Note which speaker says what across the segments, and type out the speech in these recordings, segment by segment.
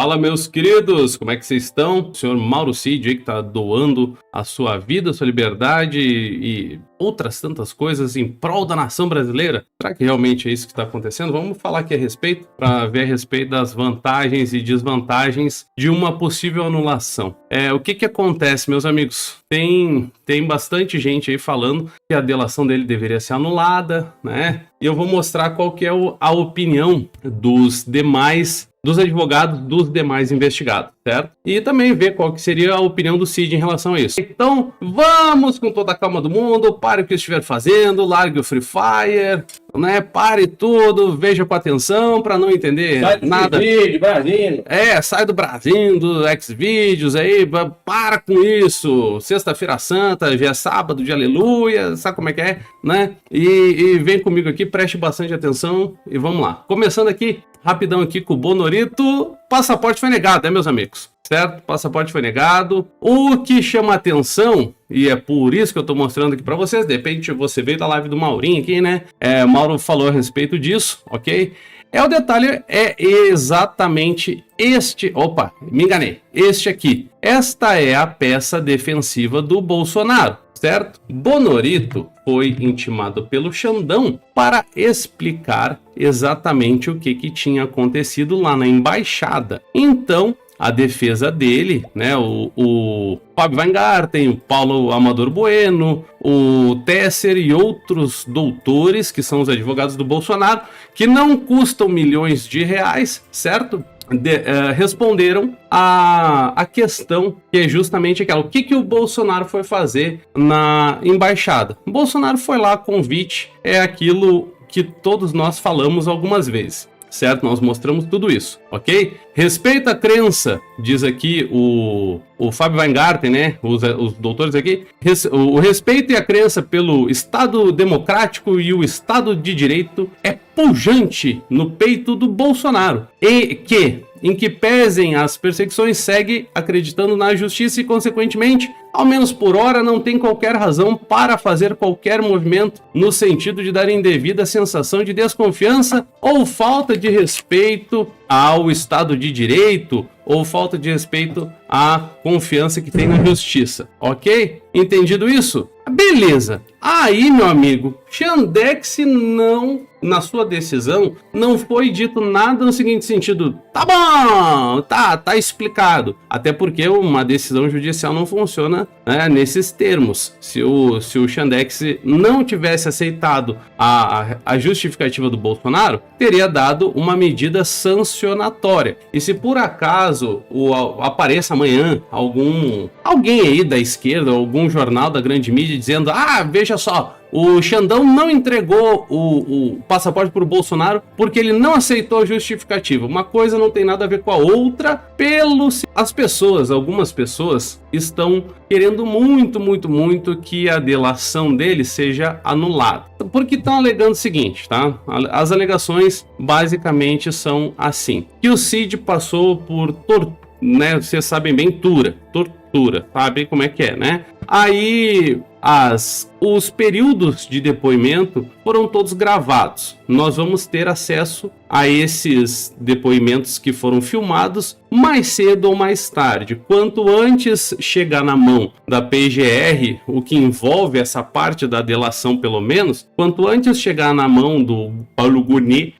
Speaker 1: Fala, meus queridos, como é que vocês estão? O senhor Mauro Cid aí que tá doando a sua vida, a sua liberdade e outras tantas coisas em prol da nação brasileira. Será que realmente é isso que está acontecendo? Vamos falar aqui a respeito, para ver a respeito das vantagens e desvantagens de uma possível anulação. O que acontece, meus amigos? Tem bastante gente aí falando que a delação dele deveria ser anulada, né? E eu vou mostrar qual que é a opinião dos advogados dos demais investigados, certo? E também ver qual que seria a opinião do Cid em relação a isso. Então, vamos com toda a calma do mundo, pare o que estiver fazendo, largue o Free Fire, né? Pare tudo, veja com atenção para não entender nada.
Speaker 2: Vídeo, Brasil.
Speaker 1: Sai do Brasil, do Xvideos aí, para com isso. Sexta-feira Santa, já é sábado de aleluia, sabe como é que é, né? E vem comigo aqui, preste bastante atenção e vamos lá. Começando aqui, rapidão aqui com o Bonorito, passaporte foi negado, né, meus amigos? Certo? Passaporte foi negado. O que chama atenção, e é por isso que eu tô mostrando aqui pra vocês, de repente você veio da live do Maurinho aqui, né? O Mauro falou a respeito disso, ok? O detalhe é exatamente este. Opa, me enganei. Este aqui. Esta é a peça defensiva do Bolsonaro, certo? Bonorito foi intimado pelo Xandão para explicar exatamente o que tinha acontecido lá na embaixada. Então, a defesa dele, né, o Fábio Weingarten, o Paulo Amador Bueno, o Tesser e outros doutores, que são os advogados do Bolsonaro, que não custam milhões de reais, certo? Responderam a questão que é justamente aquela: o que o Bolsonaro foi fazer na embaixada? O Bolsonaro foi lá, convite, é aquilo que todos nós falamos algumas vezes, certo? Nós mostramos tudo isso, ok? Respeita a crença, diz aqui o Fábio Weingarten, né? Os doutores aqui. O respeito e a crença pelo Estado democrático e o Estado de direito é pujante no peito do Bolsonaro. Em que pesem as perseguições, segue acreditando na justiça e, consequentemente, ao menos por hora, não tem qualquer razão para fazer qualquer movimento no sentido de dar indevida sensação de desconfiança ou falta de respeito ao Estado de Direito ou falta de respeito à confiança que tem na justiça, ok? Entendido isso? Beleza. Aí, meu amigo, Xandex não, na sua decisão, não foi dito nada no seguinte sentido: tá bom, tá explicado. Até porque uma decisão judicial não funciona, né, nesses termos. Se o Xandex não tivesse aceitado a justificativa do Bolsonaro, teria dado uma medida sancionatória. E se por acaso apareça amanhã alguém aí da esquerda, algum jornal da grande mídia dizendo: veja só, o Xandão não entregou o passaporte para o Bolsonaro porque ele não aceitou a justificativa. Uma coisa não tem nada a ver com a outra. Algumas pessoas estão querendo muito que a delação dele seja anulada. Porque estão alegando o seguinte, tá? As alegações basicamente são assim: que o Cid passou por tortura, né? Vocês sabem bem, tortura, sabem como é que é, né? Aí os períodos de depoimento foram todos gravados. Nós vamos ter acesso a esses depoimentos que foram filmados mais cedo ou mais tarde. Quanto antes chegar na mão da PGR, o que envolve essa parte da delação pelo menos, quanto antes chegar na mão do Paulo Gonet,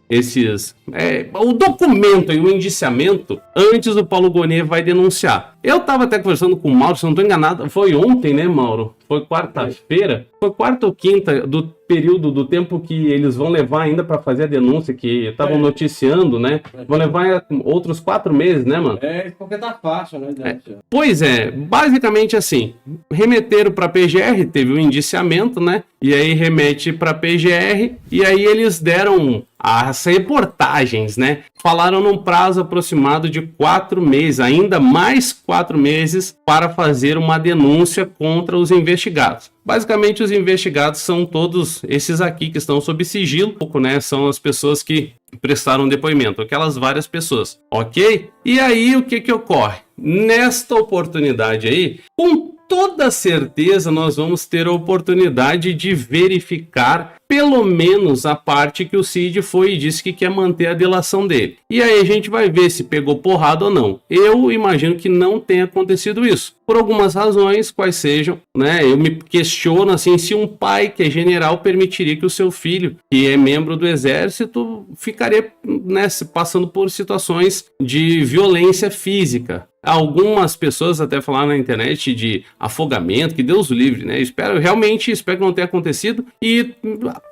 Speaker 1: o documento e o indiciamento, antes o Paulo Gonet vai denunciar. Eu estava até conversando com o Mauro, se não estou enganado, foi ontem, né, Mauro? Foi quarta-feira? Foi quarta ou quinta do período do tempo que eles vão levar ainda para fazer a denúncia, que estavam noticiando, né? Vão levar outros 4 meses, né, mano?
Speaker 2: Porque tá fácil, né?
Speaker 1: Pois é, basicamente assim, remeteram para a PGR, teve um indiciamento, né? E aí remete para a PGR, e aí eles deram as reportagens, né? Falaram num prazo aproximado de 4 meses, ainda mais 4 meses, para fazer uma denúncia contra os investigados. Basicamente, os investigados são todos esses aqui que estão sob sigilo, né? São as pessoas que prestaram depoimento, aquelas várias pessoas, ok? E aí, o que ocorre? Nesta oportunidade aí, com toda certeza nós vamos ter a oportunidade de verificar pelo menos a parte que o Cid foi e disse que quer manter a delação dele. E aí a gente vai ver se pegou porrada ou não. Eu imagino que não tenha acontecido isso. Por algumas razões, quais sejam, né? Eu me questiono assim, se um pai que é general permitiria que o seu filho, que é membro do exército, ficaria, né, passando por situações de violência física. Algumas pessoas até falaram na internet de afogamento, que Deus o livre, né? Realmente espero que não tenha acontecido e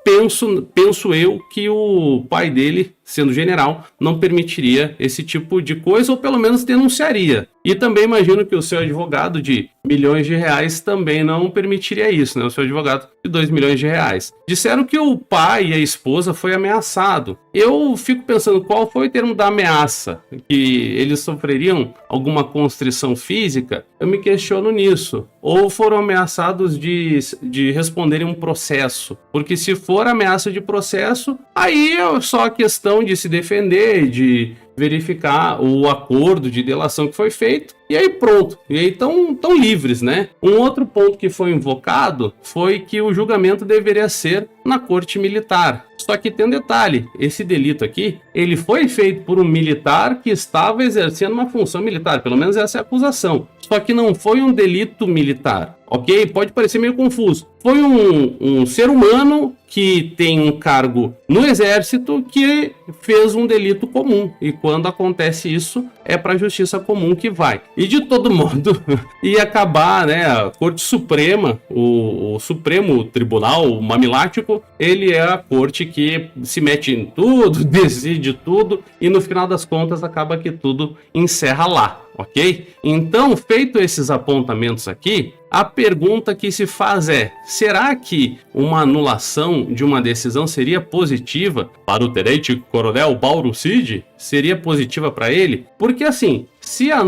Speaker 1: penso eu que o pai dele, sendo general, não permitiria esse tipo de coisa, ou pelo menos denunciaria. E também imagino que o seu advogado de milhões de reais também não permitiria isso, né? O seu advogado de 2 milhões de reais. Disseram que o pai e a esposa foi ameaçado. Eu fico pensando qual foi o termo da ameaça, que eles sofreriam alguma constrição física. Eu me questiono nisso. Ou foram ameaçados de responderem um processo. Porque se for ameaça de processo, aí é só a questão de se defender, de verificar o acordo de delação que foi feito, e aí pronto, e aí estão livres, né? Um outro ponto que foi invocado foi que o julgamento deveria ser na corte militar. Só que tem um detalhe, esse delito aqui, ele foi feito por um militar que estava exercendo uma função militar, pelo menos essa é a acusação. Só que não foi um delito militar, ok? Pode parecer meio confuso. Foi um ser humano que tem um cargo no exército que fez um delito comum. E quando acontece isso, é para a justiça comum que vai. E de todo modo, ia acabar, né? A Corte Suprema, o Supremo Tribunal Mamilático, ele é a corte que se mete em tudo, decide tudo, e no final das contas acaba que tudo encerra lá. Ok? Então, feito esses apontamentos aqui, a pergunta que se faz é: será que uma anulação de uma decisão seria positiva para o tenente-coronel Mauro Cid? Seria positiva para ele? Porque assim, se a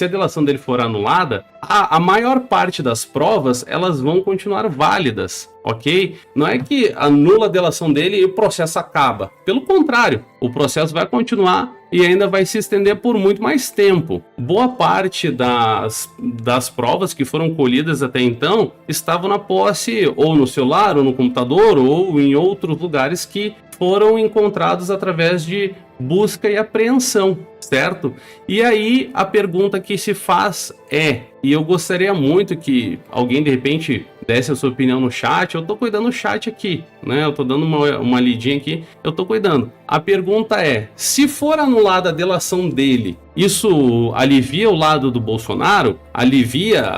Speaker 1: delação dele for anulada, a maior parte das provas elas vão continuar válidas, ok? Não é que anula a delação dele e o processo acaba. Pelo contrário, o processo vai continuar e ainda vai se estender por muito mais tempo. Boa parte das provas que foram colhidas até então estavam na posse ou no celular, ou no computador, ou em outros lugares que foram encontrados através de busca e apreensão, certo? E aí a pergunta que se faz é, e eu gostaria muito que alguém de repente desse a sua opinião no chat, eu tô cuidando do chat aqui, né? Eu tô dando uma lidinha aqui, eu tô cuidando. A pergunta é, se for anulada a delação dele, isso alivia o lado do Bolsonaro? Alivia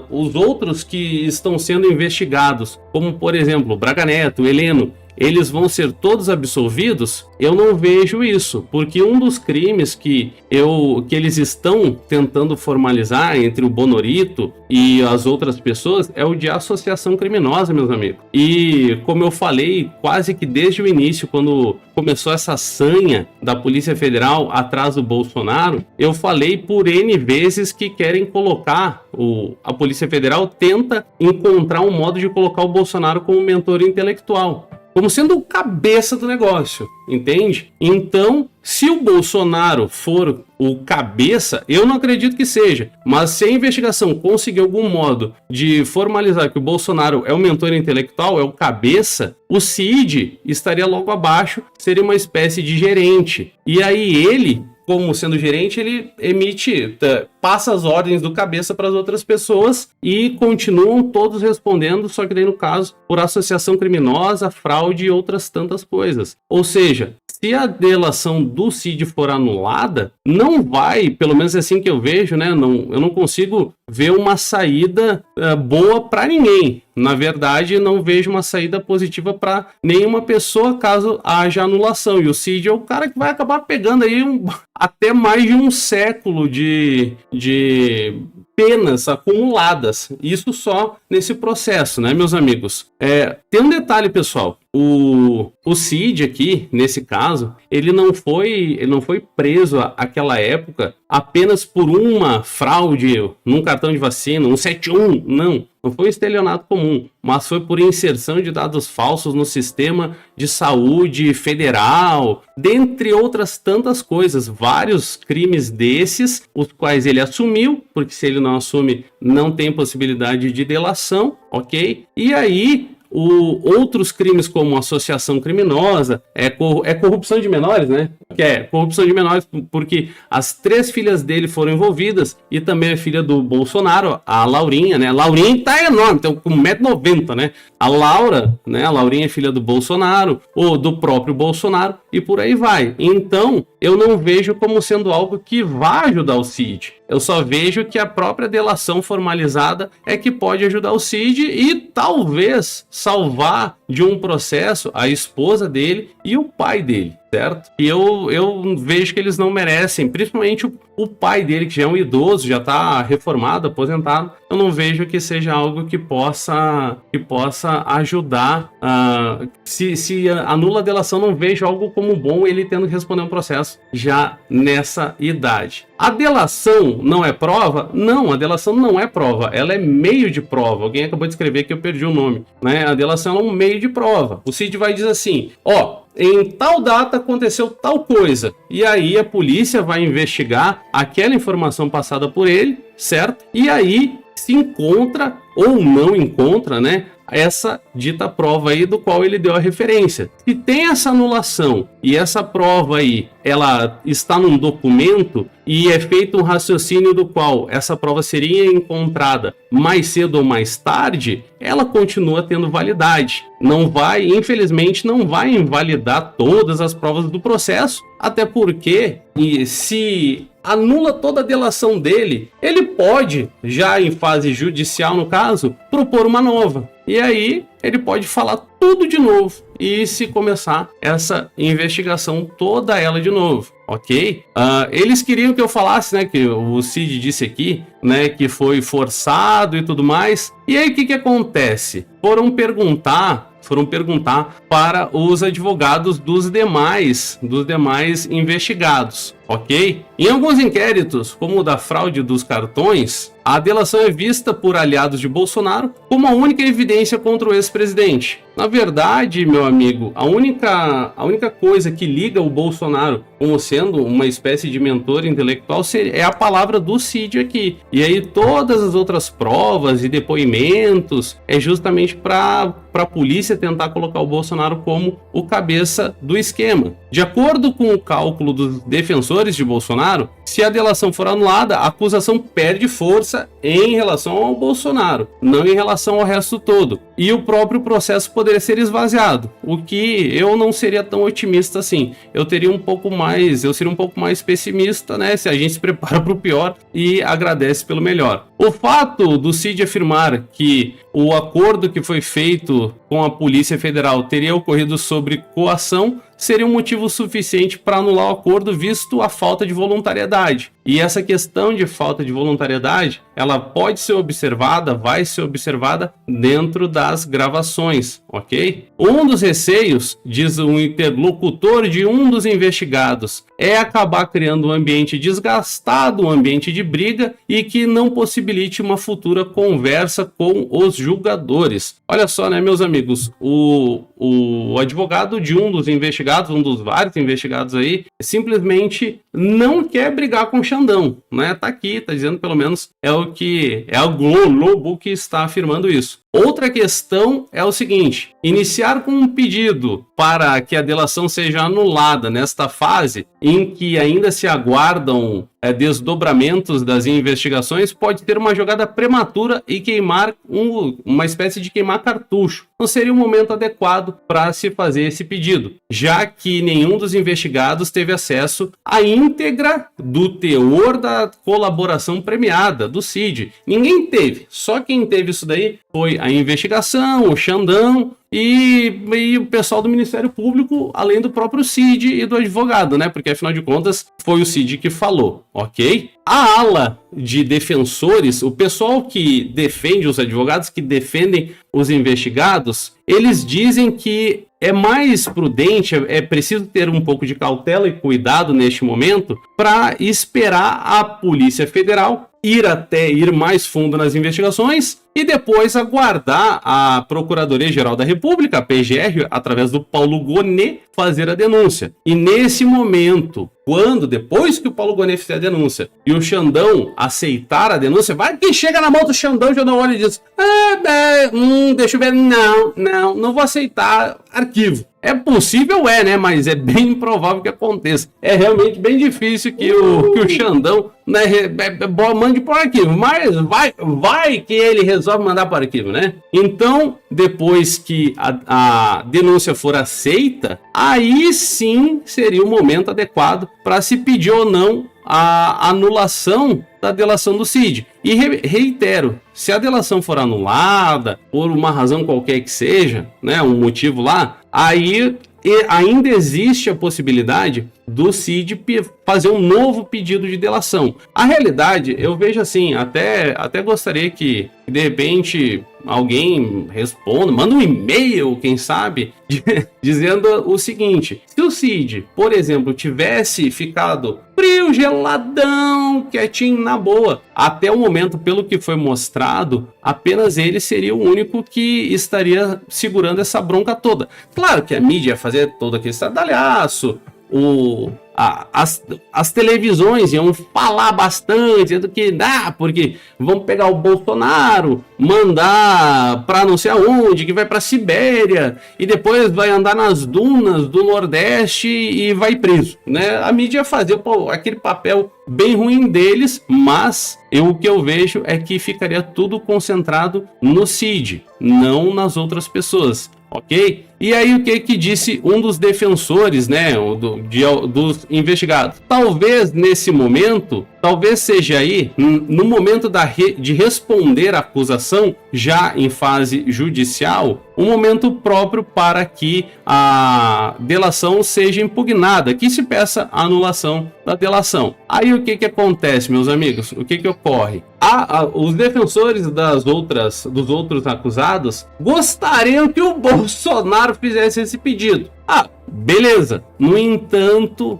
Speaker 1: os outros que estão sendo investigados, como por exemplo, Braga Neto, Heleno, eles vão ser todos absolvidos? Eu não vejo isso, porque um dos crimes que eles estão tentando formalizar entre o Bonorito e as outras pessoas é o de associação criminosa, meus amigos. E como eu falei, quase que desde o início, quando começou essa sanha da Polícia Federal atrás do Bolsonaro, eu falei por N vezes que querem colocar, a Polícia Federal tenta encontrar um modo de colocar o Bolsonaro como mentor intelectual, como sendo o cabeça do negócio, entende? Então, se o Bolsonaro for o cabeça, eu não acredito que seja, mas se a investigação conseguir algum modo de formalizar que o Bolsonaro é o mentor intelectual, é o cabeça, o Cid estaria logo abaixo, seria uma espécie de gerente. E aí ele, como sendo gerente, ele passa as ordens do cabeça para as outras pessoas e continuam todos respondendo, só que daí no caso, por associação criminosa, fraude e outras tantas coisas. Ou seja, se a delação do Cid for anulada, não vai, pelo menos é assim que eu vejo, né? Eu não consigo ver uma saída boa para ninguém. Na verdade, não vejo uma saída positiva para nenhuma pessoa caso haja anulação. E o Cid é o cara que vai acabar pegando aí até mais de um século de penas acumuladas. Isso só nesse processo, né, meus amigos? Tem um detalhe, pessoal. o Cid aqui, nesse caso, ele não foi preso àquela época apenas por uma fraude num cartão de vacina, um 71, não foi um estelionato comum, mas foi por inserção de dados falsos no sistema de saúde federal, dentre outras tantas coisas, vários crimes desses, os quais ele assumiu, porque se ele não assume, não tem possibilidade de delação, ok? E aí, outros crimes como associação criminosa, corrupção de menores, né? Que é corrupção de menores porque as 3 filhas dele foram envolvidas e também a filha do Bolsonaro, a Laurinha, né? A Laurinha tá enorme, tem com 1,90 m, né? A Laura, né? A Laurinha é filha do Bolsonaro ou do próprio Bolsonaro e por aí vai. Então, eu não vejo como sendo algo que vá ajudar o Cid. Eu só vejo que a própria delação formalizada é que pode ajudar o Cid e talvez salvar de um processo a esposa dele e o pai dele, certo? E eu vejo que eles não merecem, principalmente o pai dele, que já é um idoso, já está reformado, aposentado. Eu não vejo que seja algo que possa ajudar. Se anula a delação, não vejo algo como bom ele tendo que responder um processo já nessa idade. A delação não é prova? Não, a delação não é prova, ela é meio de prova. Alguém acabou de escrever que eu perdi o nome, né? A delação é um meio de prova. O Cid vai dizer assim, em tal data aconteceu tal coisa. E aí a polícia vai investigar aquela informação passada por ele, certo? E aí se encontra ou não encontra, né? Essa dita prova aí do qual ele deu a referência. Se tem essa anulação e essa prova aí, ela está num documento e é feito um raciocínio do qual essa prova seria encontrada mais cedo ou mais tarde, ela continua tendo validade. Infelizmente, não vai invalidar todas as provas do processo, até porque se anula toda a delação dele, ele pode, já em fase judicial no caso, propor uma nova. E aí ele pode falar tudo de novo e se começar essa investigação toda ela de novo, ok? Eles queriam que eu falasse, né, que o Cid disse aqui, né, que foi forçado e tudo mais. E aí o que acontece? Foram perguntar para os advogados dos demais investigados, ok? Em alguns inquéritos, como o da fraude dos cartões, a delação é vista por aliados de Bolsonaro como a única evidência contra o ex-presidente. Na verdade, meu amigo, a única coisa que liga o Bolsonaro como sendo uma espécie de mentor intelectual é a palavra do Cid aqui. E aí todas as outras provas e depoimentos é justamente para a polícia tentar colocar o Bolsonaro como o cabeça do esquema. De acordo com o cálculo dos defensores de Bolsonaro, se a delação for anulada, a acusação perde força em relação ao Bolsonaro, não em relação ao resto todo. E o próprio processo poderia ser esvaziado, o que eu não seria tão otimista assim. Eu seria um pouco mais pessimista, né? Se a gente se prepara para o pior e agradece pelo melhor. O fato do Cid afirmar que o acordo que foi feito com a Polícia Federal teria ocorrido sobre coação seria um motivo suficiente para anular o acordo, visto a falta de voluntariedade. E essa questão de falta de voluntariedade, ela pode ser observada, vai ser observada dentro das gravações, ok? Um dos receios, diz um interlocutor de um dos investigados, é acabar criando um ambiente desgastado, um ambiente de briga e que não possibilite uma futura conversa com os julgadores. Olha só, né, meus amigos, o advogado de um dos investigados, um dos vários investigados aí, simplesmente não quer brigar com o Xandão, né? Tá aqui, tá dizendo pelo menos é o Globo que está afirmando isso. Outra questão é o seguinte: iniciar com um pedido para que a delação seja anulada nesta fase em que ainda se aguardam desdobramentos das investigações pode ter uma jogada prematura e queimar uma espécie de queimar cartucho. Não seria o momento adequado para se fazer esse pedido, já que nenhum dos investigados teve acesso à íntegra do teor da colaboração premiada do Cid. Ninguém teve, só quem teve isso daí foi a investigação, o Xandão e o pessoal do Ministério Público, além do próprio Cid e do advogado, né? Porque, afinal de contas, foi o Cid que falou, ok? A ala de defensores, o pessoal que defende os advogados, que defendem os investigados, eles dizem que é mais prudente, é preciso ter um pouco de cautela e cuidado neste momento para esperar a Polícia Federal ir mais fundo nas investigações e depois aguardar a Procuradoria-Geral da República, a PGR, através do Paulo Gonet, fazer a denúncia. E nesse momento, depois que o Paulo Gonet fizer a denúncia e o Xandão aceitar a denúncia, vai que chega na mão do Xandão, o Xandão olha e diz: deixa eu ver, não vou aceitar arquivo. É possível, né? Mas é bem improvável que aconteça. É realmente bem difícil que o Xandão, né, mande para o arquivo. Mas vai que ele resolve mandar para o arquivo, né? Então, depois que a denúncia for aceita, aí sim seria o momento adequado para se pedir ou não a anulação da delação do Cid. E reitero, se a delação for anulada, por uma razão qualquer que seja, né, um motivo lá, aí ainda existe a possibilidade do Cid fazer um novo pedido de delação. A realidade, eu vejo assim, até gostaria que de repente alguém responda, manda um e-mail, quem sabe, dizendo o seguinte: se o Cid, por exemplo, tivesse ficado frio, geladão, quietinho, na boa, até o momento, pelo que foi mostrado, apenas ele seria o único que estaria segurando essa bronca toda. Claro que a mídia ia fazer todo aquele estardalhaço, as televisões iam falar bastante do que porque vão pegar o Bolsonaro, mandar para não sei aonde, que vai para Sibéria e depois vai andar nas dunas do Nordeste e vai preso, né? A mídia ia fazer aquele papel bem ruim deles, mas o que eu vejo é que ficaria tudo concentrado no Cid, não nas outras pessoas. Ok? E aí o que disse um dos defensores, né, dos investigados? Talvez nesse momento, talvez seja aí, no momento de responder à acusação, já em fase judicial, um momento próprio para que a delação seja impugnada, que se peça a anulação da delação. Aí o que acontece, meus amigos? O que ocorre? Os defensores dos outros acusados gostariam que o Bolsonaro fizesse esse pedido. Beleza. No entanto,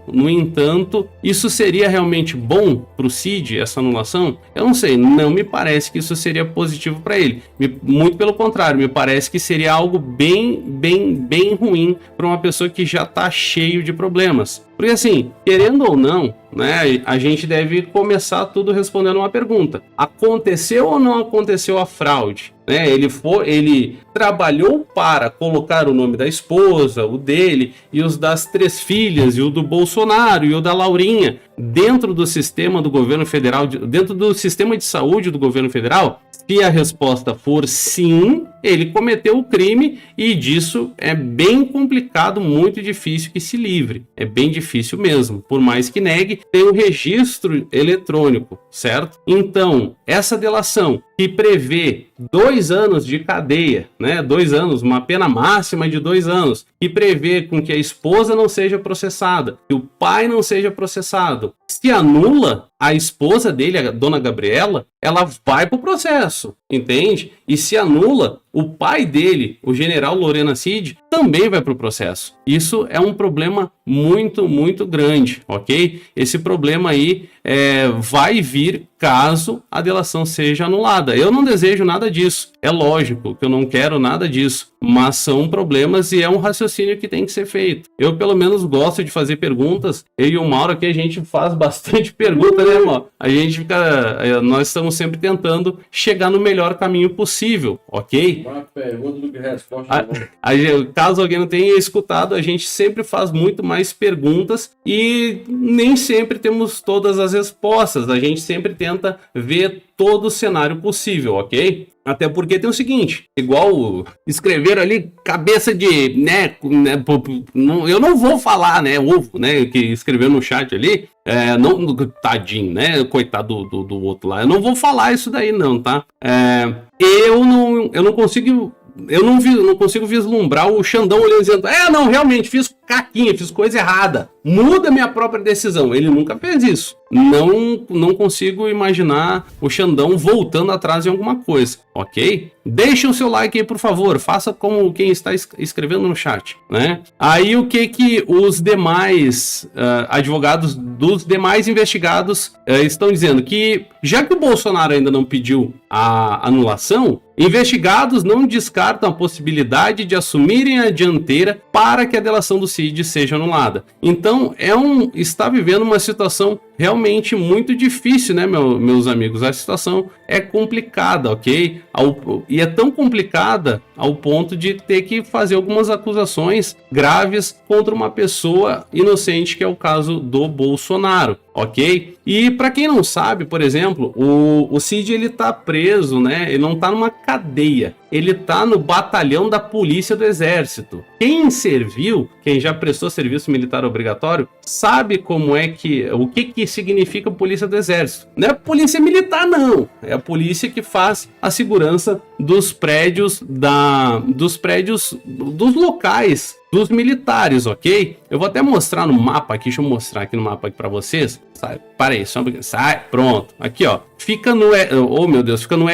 Speaker 1: isso seria realmente bom para o Cid, essa anulação? Eu não sei, não me parece que isso seria positivo para ele. Muito pelo contrário, me parece que seria algo bem ruim para uma pessoa que já está cheio de problemas. Porque assim, querendo ou não, né, a gente deve começar tudo respondendo uma pergunta: aconteceu ou não aconteceu a fraude? Né, ele trabalhou para colocar o nome da esposa, o dele e os das 3 filhas, e o do Bolsonaro e o da Laurinha, dentro do sistema do governo federal, dentro do sistema de saúde do governo federal? Se a resposta for sim, ele cometeu o crime, e disso é bem complicado, muito difícil que se livre. É bem difícil mesmo, por mais que negue, tem um registro eletrônico, certo? Então, essa delação que prevê 2 anos de cadeia, né? 2 anos, uma pena máxima de 2 anos, que prevê com que a esposa não seja processada, que o pai não seja processado. Se anula, a esposa dele, a dona Gabriela, ela vai pro processo, entende? E se anula, o pai dele, o general Lorena Cid, também vai pro processo. Isso é um problema muito grande, ok? Esse problema aí vai vir caso a delação seja anulada. Eu não desejo nada disso. É lógico que eu não quero nada disso, mas são problemas e é um raciocínio que tem que ser feito. Eu, pelo menos, gosto de fazer perguntas. Eu e o Mauro aqui, a gente faz bastante pergunta, né, irmão? Nós estamos sempre tentando chegar no melhor caminho possível, ok?
Speaker 2: Uma pergunta do que resposta.
Speaker 1: Caso alguém não tenha escutado, a gente sempre faz muito mais perguntas e nem sempre temos todas as respostas. A gente sempre tenta ver todo o cenário possível, ok? Até porque tem o seguinte, igual escreveram ali, cabeça de, eu não vou falar, né, ovo, né, que escreveu no chat ali, não, tadinho, né, coitado do outro lá, eu não vou falar isso daí não, tá? Eu não consigo vislumbrar o Xandão olhando dizendo, não, realmente, fiz caquinha, fiz coisa errada, muda minha própria decisão. Ele nunca fez isso. Não consigo imaginar o Xandão voltando atrás em alguma coisa, ok? Deixe o seu like aí, por favor, faça como quem está escrevendo no chat, né? Aí o que os demais advogados dos demais investigados estão dizendo? Que já que o Bolsonaro ainda não pediu a anulação, investigados não descartam a possibilidade de assumirem a dianteira para que a delação do Cid seja anulada. Então, está vivendo uma situação realmente muito difícil, né, meus amigos? A situação é complicada, ok? E é tão complicada ao ponto de ter que fazer algumas acusações graves contra uma pessoa inocente, que é o caso do Bolsonaro, ok? E para quem não sabe, por exemplo, o Cid, ele tá preso, né? Ele não tá numa cadeia, ele tá no batalhão da Polícia do Exército. Quem serviu, quem já prestou serviço militar obrigatório, sabe como é o que significa Polícia do Exército. Não é a polícia militar, não. É a polícia que faz a segurança dos prédios, dos locais dos militares, ok? Eu vou até mostrar no mapa aqui, deixa eu mostrar aqui no mapa aqui pra vocês. Sai, para aí, só um pouquinho. Sai, pronto. Aqui, ó. Fica no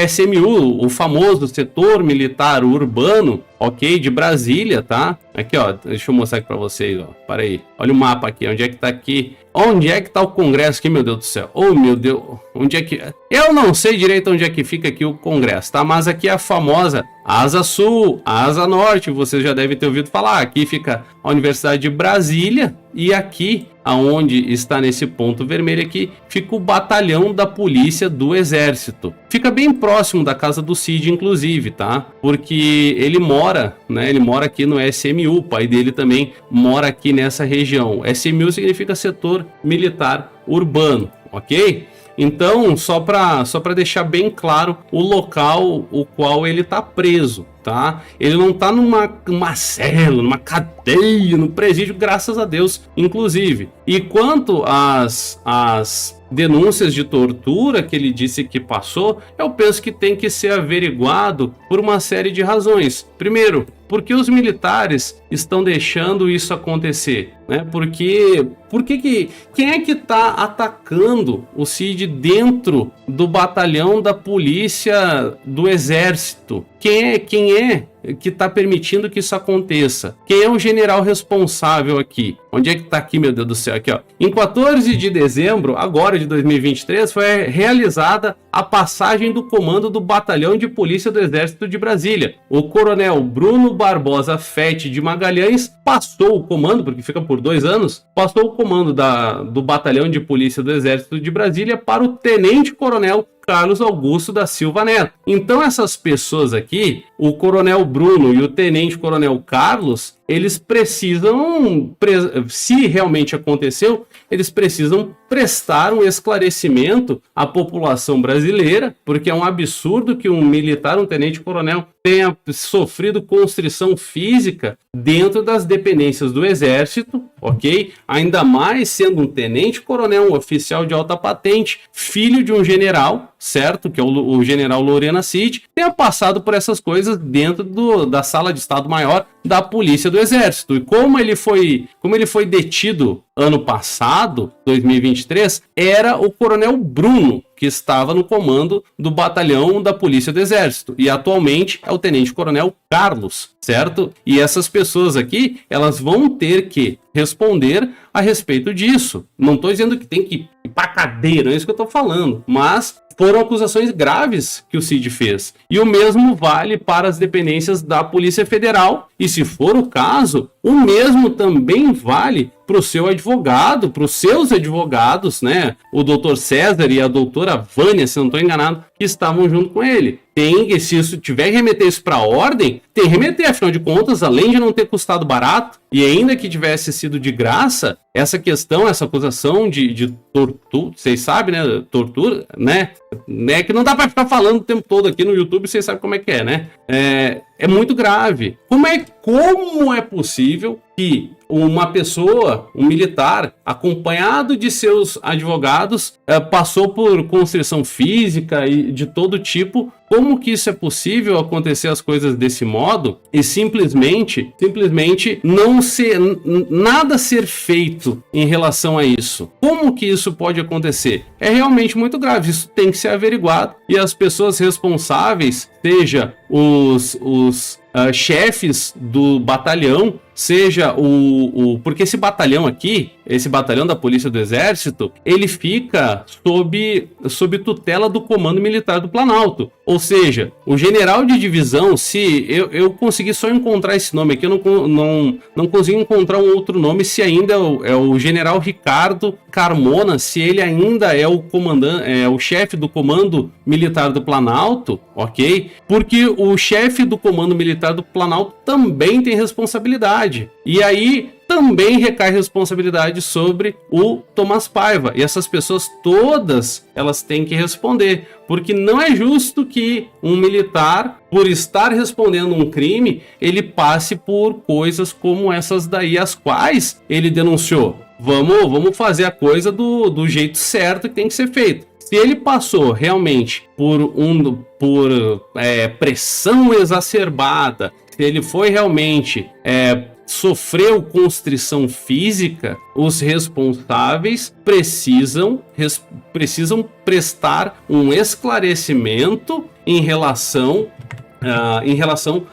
Speaker 1: SMU, o famoso setor militar urbano, ok? De Brasília, tá? Aqui, ó. Deixa eu mostrar aqui pra vocês, ó. Para aí. Olha o mapa aqui. Onde é que tá aqui? Onde é que tá o Congresso aqui, meu Deus do céu? Oh, meu Deus. Onde é que... Eu não sei direito onde é que fica aqui o Congresso, tá? Mas aqui é a famosa Asa Sul, Asa Norte, você já deve ter ouvido falar. Aqui fica a Universidade de Brasília e aqui, aonde está nesse ponto vermelho aqui, fica o batalhão da Polícia do Exército. Fica bem próximo da casa do Cid, inclusive, tá? Porque ele mora, né? Ele mora aqui no SMU, o pai dele também mora aqui nessa região. SMU significa Setor Militar Urbano, ok? Então, só para deixar bem claro o local o qual ele está preso, tá? Ele não está numa cela, numa cadeia, no presídio, graças a Deus, inclusive. E quanto às denúncias de tortura que ele disse que passou, eu penso que tem que ser averiguado por uma série de razões. Primeiro, porque os militares estão deixando isso acontecer, né? Quem é que está atacando o Cid dentro do batalhão da Polícia do Exército? Quem é que está permitindo que isso aconteça? Quem é o general responsável aqui? Onde é que está aqui, meu Deus do céu? Aqui, ó. Em 14 de dezembro, agora de 2023, foi realizada a passagem do comando do Batalhão de Polícia do Exército de Brasília. O coronel Bruno Barbosa Fete de Magalhães passou o comando, porque fica por 2 anos, passou o comando do Batalhão de Polícia do Exército de Brasília para o tenente-coronel Carlos Augusto da Silva Neto. Então essas pessoas aqui, o coronel Bruno e o tenente-coronel Carlos, eles precisam, se realmente aconteceu, eles precisam prestar um esclarecimento à população brasileira, porque é um absurdo que um militar, um tenente-coronel, tenha sofrido constrição física dentro das dependências do Exército, ok? Ainda mais sendo um tenente-coronel, um oficial de alta patente, filho de um general, certo? Que é o general Lorena Cid, tenha passado por essas coisas dentro da sala de Estado-Maior da Polícia do Exército. E como ele foi detido ano passado, 2023, era o coronel Bruno que estava no comando do batalhão da Polícia do Exército. E atualmente é o tenente-coronel Carlos, certo? E essas pessoas aqui, elas vão ter que responder a respeito disso. Não estou dizendo que tem que ir para cadeia, não é isso que eu estou falando. Mas foram acusações graves que o Cid fez. E o mesmo vale para as dependências da Polícia Federal. E se for o caso, o mesmo também vale para o seu advogado, para os seus advogados, né? O doutor César e a doutora Vânia, se não estou enganado, que estavam junto com ele. se isso tiver que remeter isso para a ordem, tem que remeter, afinal de contas, além de não ter custado barato, e ainda que tivesse sido de graça, essa questão, essa acusação de tortura, vocês sabem, né? Tortura, né? Que não dá para ficar falando o tempo todo aqui no YouTube, vocês sabem como é que é, né? É muito grave. Como é possível que uma pessoa, um militar, acompanhado de seus advogados, passou por constrição física e de todo tipo? Como que isso é possível acontecer as coisas desse modo e simplesmente não ser nada ser feito em relação a isso? Como que isso pode acontecer? É realmente muito grave. Isso tem que ser averiguado e as pessoas responsáveis, seja os chefes do batalhão, seja porque esse batalhão aqui, esse batalhão da Polícia do Exército, ele fica sob tutela do Comando Militar do Planalto. Ou seja, o general de divisão, se eu consegui só encontrar esse nome aqui, eu não consegui encontrar um outro nome, se ainda é o general Ricardo Carmona, se ele ainda é o comandante, o chefe do Comando Militar do Planalto, ok? Porque o chefe do Comando Militar do Planalto também tem responsabilidade. E aí também recai responsabilidade sobre o Tomás Paiva. E essas pessoas todas, elas têm que responder. Porque não é justo que um militar, por estar respondendo um crime, ele passe por coisas como essas daí, as quais ele denunciou. Vamos fazer a coisa do jeito certo que tem que ser feito. Se ele passou realmente por pressão exacerbada, se ele foi realmente sofreu constrição física, os responsáveis precisam prestar um esclarecimento em relação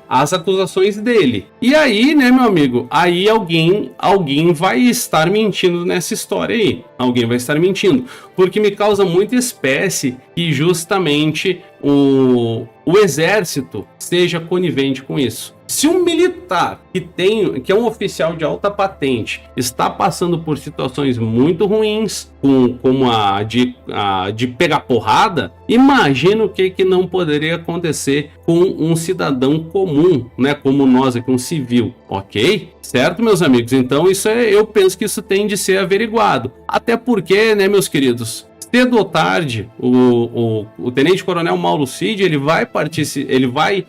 Speaker 1: às acusações dele. E aí, né, meu amigo, aí alguém vai estar mentindo nessa história aí. Alguém vai estar mentindo. Porque me causa muita espécie que justamente o exército seja conivente com isso. Se um militar que é um oficial de alta patente está passando por situações muito ruins, como a de pegar porrada, imagina o que não poderia acontecer com um cidadão comum, né, como nós aqui, um civil, ok? Certo, meus amigos? Então eu penso que isso tem de ser averiguado. Até porque, né, meus queridos, cedo ou tarde, o tenente-coronel Mauro Cid, ele vai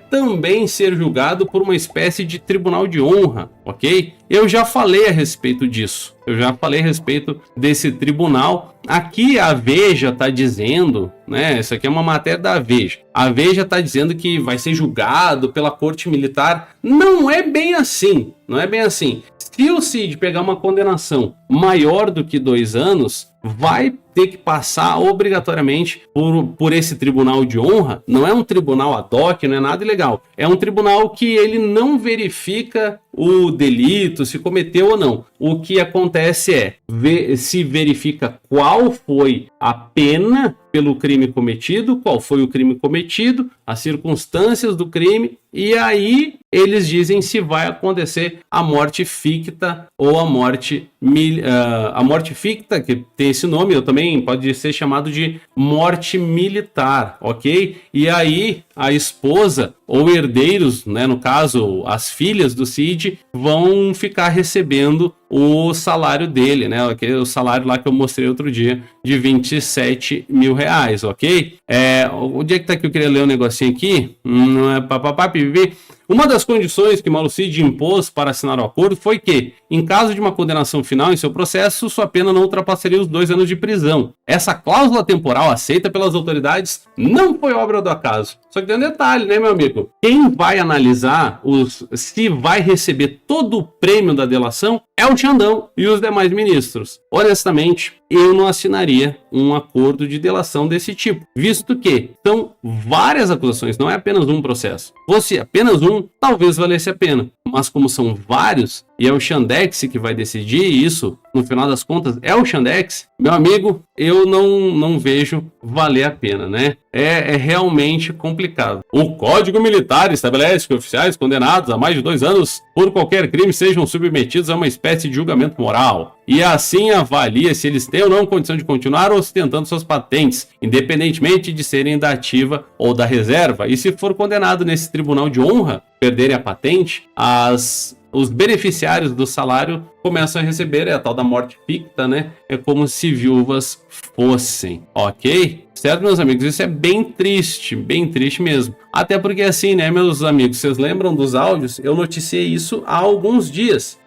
Speaker 1: também ser julgado por uma espécie de tribunal de honra, ok? Eu já falei a respeito disso. Eu já falei a respeito desse tribunal. Aqui a Veja está dizendo, né? Isso aqui é uma matéria da Veja. A Veja está dizendo que vai ser julgado pela corte militar. Não é bem assim. Não é bem assim. Se o Cid pegar uma condenação maior do que 2 anos, vai ter que passar obrigatoriamente por esse tribunal de honra. Não é um tribunal ad hoc, não é nada ilegal. É um tribunal que ele não verifica o delito, se cometeu ou não. O que acontece é, se verifica qual foi a pena pelo crime cometido, qual foi o crime cometido, as circunstâncias do crime, e aí eles dizem se vai acontecer a morte ficta ou a morte ficta, que tem esse nome, também pode ser chamado de morte militar, ok? E aí a esposa ou herdeiros, né, no caso as filhas do Cid, vão ficar recebendo o salário dele, né? O salário lá que eu mostrei outro dia de 27 mil reais, ok? Onde é que tá que eu queria ler um negocinho aqui? Uma das condições que Mauro Cid impôs para assinar o acordo foi que, em caso de uma condenação final em seu processo, sua pena não ultrapassaria os 2 anos de prisão. Essa cláusula temporal aceita pelas autoridades não foi obra do acaso. Só que tem um detalhe, né, meu amigo? Quem vai analisar se vai receber todo o prêmio da delação é o Xandão e os demais ministros. Honestamente, eu não assinaria um acordo de delação desse tipo, visto que são várias acusações, não é apenas um processo. Fosse apenas um, talvez valesse a pena, mas como são vários e é o Chandex que vai decidir isso, no final das contas, é o Chandex, meu amigo, eu não vejo valer a pena, né? É realmente complicado. O Código Militar estabelece que oficiais condenados a mais de 2 anos por qualquer crime sejam submetidos a uma espécie de julgamento moral. E assim avalia se eles têm ou não condição de continuar ostentando suas patentes, independentemente de serem da ativa ou da reserva. E se for condenado nesse tribunal de honra, perderem a patente, os beneficiários do salário começam a receber, é a tal da morte ficta, né? É como se viúvas fossem, ok? Certo, meus amigos? Isso é bem triste mesmo. Até porque assim, né, meus amigos, vocês lembram dos áudios? Eu noticiei isso há alguns dias.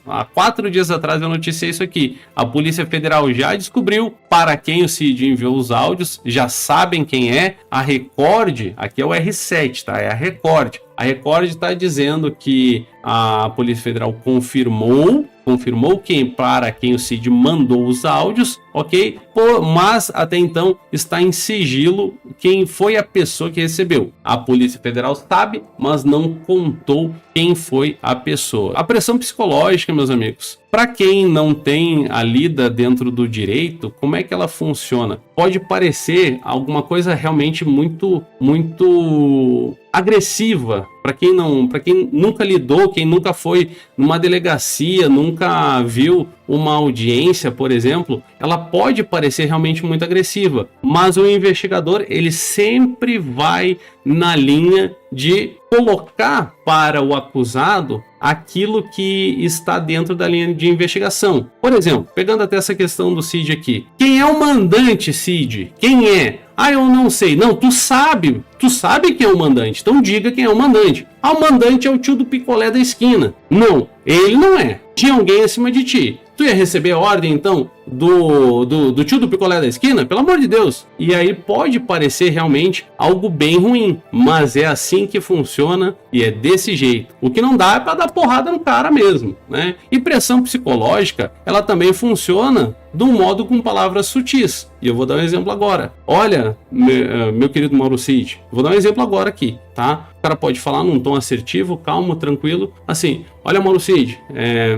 Speaker 1: Há 4 dias atrás eu noticiei isso aqui. A Polícia Federal já descobriu para quem o Cid enviou os áudios, já sabem quem é. A Record, aqui é o R7, tá? É a Record. A Record está dizendo que a Polícia Federal confirmou para quem o Cid mandou os áudios, ok? Mas até então está em sigilo quem foi a pessoa que recebeu. A Polícia Federal sabe, mas não contou quem foi a pessoa. A pressão psicológica, meus amigos, para quem não tem a lida dentro do direito, como é que ela funciona? Pode parecer alguma coisa realmente muito agressiva para quem nunca lidou, quem nunca foi numa delegacia, nunca viu uma audiência, por exemplo, ela pode parecer realmente muito agressiva, mas o investigador ele sempre vai na linha de colocar para o acusado aquilo que está dentro da linha de investigação. Por exemplo, pegando até essa questão do Cid aqui. Quem é o mandante, Cid? Quem é? Ah, eu não sei. Não, tu sabe quem é o mandante, então diga quem é o mandante. Ah, o mandante é o tio do picolé da esquina. Não, ele não é. Tinha alguém acima de ti. Tu ia receber a ordem, então, do tio do picolé da esquina? Pelo amor de Deus. E aí pode parecer realmente algo bem ruim, mas é assim que funciona e é desse jeito. O que não dá é para dar porrada no cara mesmo, né? E pressão psicológica, ela também funciona de um modo com palavras sutis. E eu vou dar um exemplo agora. Olha, meu querido Mauro Cid, vou dar um exemplo agora aqui, tá? O cara pode falar num tom assertivo, calmo, tranquilo. Assim, olha, Mauro Cid,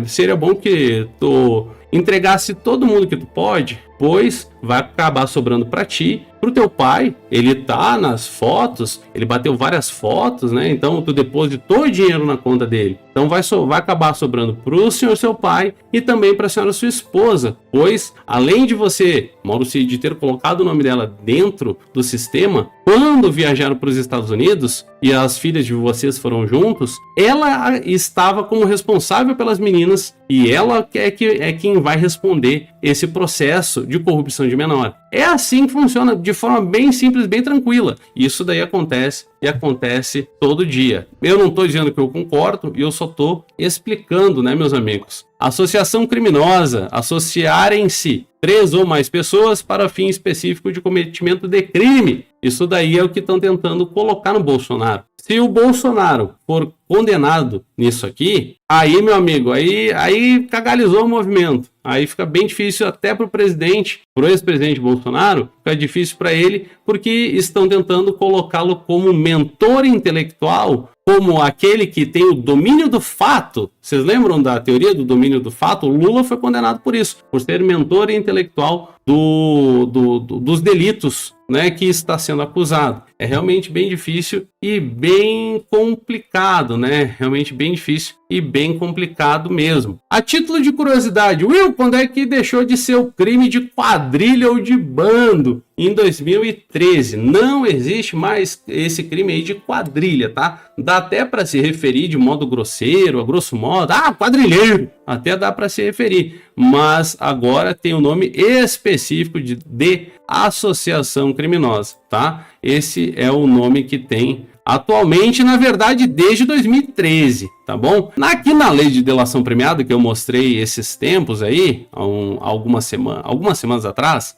Speaker 1: seria bom que tu entregasse todo mundo que tu pode, pois vai acabar sobrando para ti, pro teu pai. Ele tá nas fotos, ele bateu várias fotos, né? Então tu depositou o dinheiro na conta dele. Então vai acabar sobrando pro senhor seu pai e também para a senhora sua esposa, pois além de você, Mauro Cid, ter colocado o nome dela dentro do sistema, quando viajaram para os Estados Unidos e as filhas de vocês foram juntos, ela estava como responsável pelas meninas e ela é quem vai responder esse processo de corrupção de menor. É assim que funciona, de forma bem simples, bem tranquila. Isso daí acontece e acontece todo dia. Eu não estou dizendo que eu concordo, eu só estou explicando, né, meus amigos? Associação criminosa, associarem-se 3 ou mais pessoas para fim específico de cometimento de crime. Isso daí é o que estão tentando colocar no Bolsonaro. Se o Bolsonaro for condenado nisso aqui, aí, meu amigo, aí cagalizou o movimento. Aí fica bem difícil até para o presidente, para o ex-presidente Bolsonaro, fica difícil para ele, porque estão tentando colocá-lo como mentor intelectual, como aquele que tem o domínio do fato. Vocês lembram da teoria do domínio do fato? O Lula foi condenado por isso, por ser mentor intelectual dos delitos, né, que está sendo acusado. É realmente bem difícil e bem complicado, né? Realmente bem difícil e bem complicado mesmo. A título de curiosidade, Will, quando é que deixou de ser o crime de quadrilha ou de bando? Em 2013. Não existe mais esse crime aí de quadrilha, tá? Dá até para se referir de modo grosseiro, a grosso modo, quadrilheiro, até dá para se referir, mas agora tem o nome específico de associação criminosa, tá? Esse é o nome que tem atualmente, na verdade, desde 2013, tá bom? Aqui na lei de delação premiada, que eu mostrei esses tempos aí, algumas semanas atrás,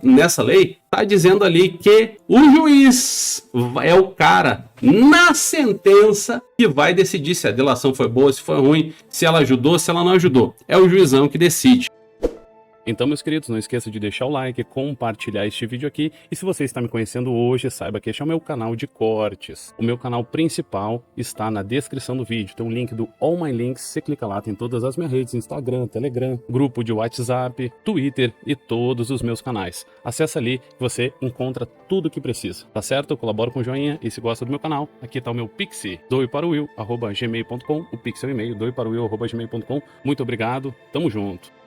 Speaker 1: nessa lei, tá dizendo ali que o juiz é o cara, na sentença, que vai decidir se a delação foi boa, se foi ruim, se ela ajudou, se ela não ajudou. É o juizão que decide.
Speaker 3: Então, meus queridos, não esqueça de deixar o like, compartilhar este vídeo aqui. E se você está me conhecendo hoje, saiba que este é o meu canal de cortes. O meu canal principal está na descrição do vídeo. Tem um link do All My Links, você clica lá, tem todas as minhas redes, Instagram, Telegram, grupo de WhatsApp, Twitter e todos os meus canais. Acesse ali que você encontra tudo o que precisa, tá certo? Eu colaboro com o joinha e se gosta do meu canal, aqui tá o meu Pix, doeparowill@gmail.com, o Pix é o e-mail, doeparowill@gmail.com. Muito obrigado, tamo junto.